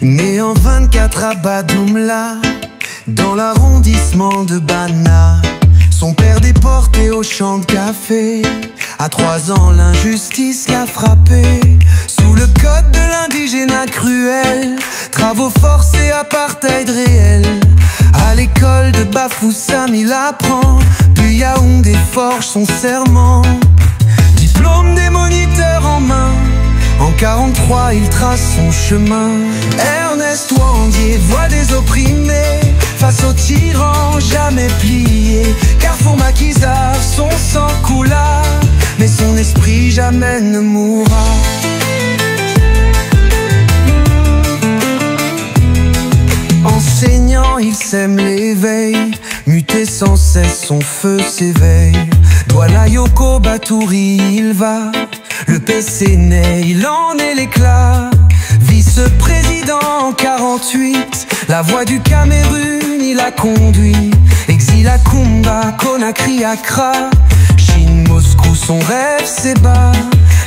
Né en 24 à Badoumla, dans l'arrondissement de Bana, son père déporté au champ de café. À 3 ans, l'injustice l'a frappé. Sous le code de l'indigénat cruel, travaux forcés, apartheid réel. À l'école de Bafoussam, il apprend, puis Yaoundé forge son serment. Diplôme des moniteurs en main, en 43 il trace son chemin. Ernest Ouandié voit des opprimés, face aux tyrans jamais pliés. Carrefour Maquisard, son sang coula, mais son esprit jamais ne mourra. Enseignant, il sème l'éveil, muté sans cesse, son feu s'éveille. Douala Yoko Batouri, il va, le PC naît, il en est l'éclat. Vice-président en 48, la voix du Cameroun, il a conduit. Exil à Kumba, Conakry, Accra, Chine, Moscou, son rêve s'ébat.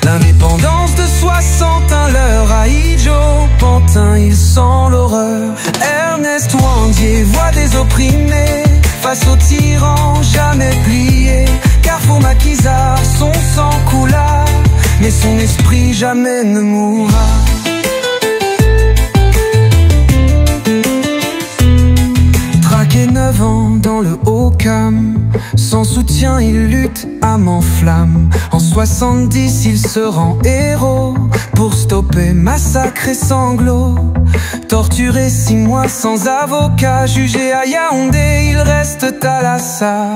L'indépendance de 61, l'heure à Ijo, Pantin, il sent l'horreur. Ernest Ouandié voit des opprimés, face aux tyrans jamais pliés. Carrefour Maquisard, son sang coula, mais son esprit jamais ne mourra. Traqué 9 ans dans le Haut-Cam, sans soutien il lutte, âme en flamme. En 70 il se rend héros, pour stopper massacre et sanglots. Torturé 6 mois sans avocat, jugé à Yaoundé, il reste à Lassa.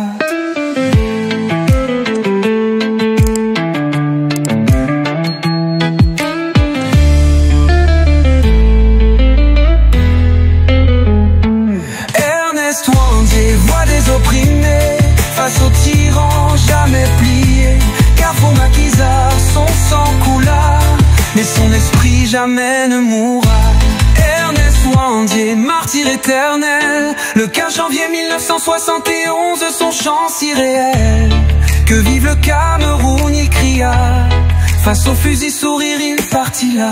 Ernest Ouandié voit des opprimés, face aux tyrans jamais pliés. Carrefour Maquisard, son sang coula, mais son esprit jamais ne mourra. Ernest Ouandié, martyr éternel, le 15 janvier 1971, son chant si réel. Que vive le Cameroun, il cria, face au fusil sourire, il partit là.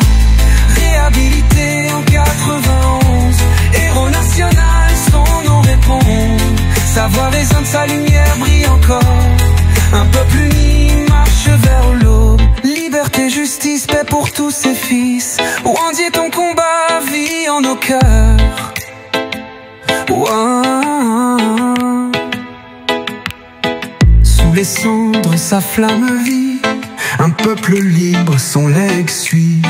Réhabilité en 91, héros national, son nom répond. Sa voix résonne, sa lumière brille encore. Un peuple uni marche vers l'aube. Liberté, justice, paix pour tous ses fils. Ouandié, ton combat vit en nos cœurs. Ouah. Sous les cendres, sa flamme vit. Un peuple libre, son legs suit.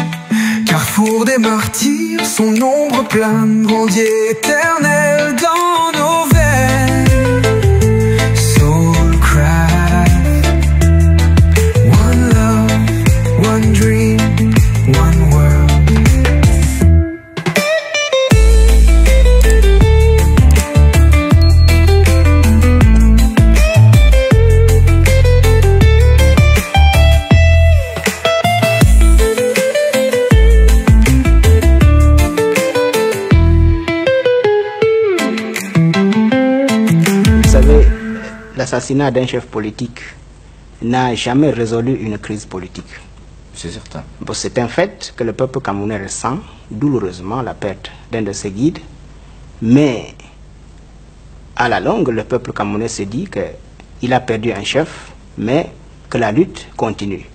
Carrefour des martyrs, son ombre plane. Ouandié éternel dans nos veines. Soul cry. One love, one dream, one world. L'assassinat d'un chef politique n'a jamais résolu une crise politique. C'est certain. Bon, c'est un fait que le peuple camerounais ressent douloureusement la perte d'un de ses guides, mais à la longue, le peuple camerounais se dit qu'il a perdu un chef, mais que la lutte continue.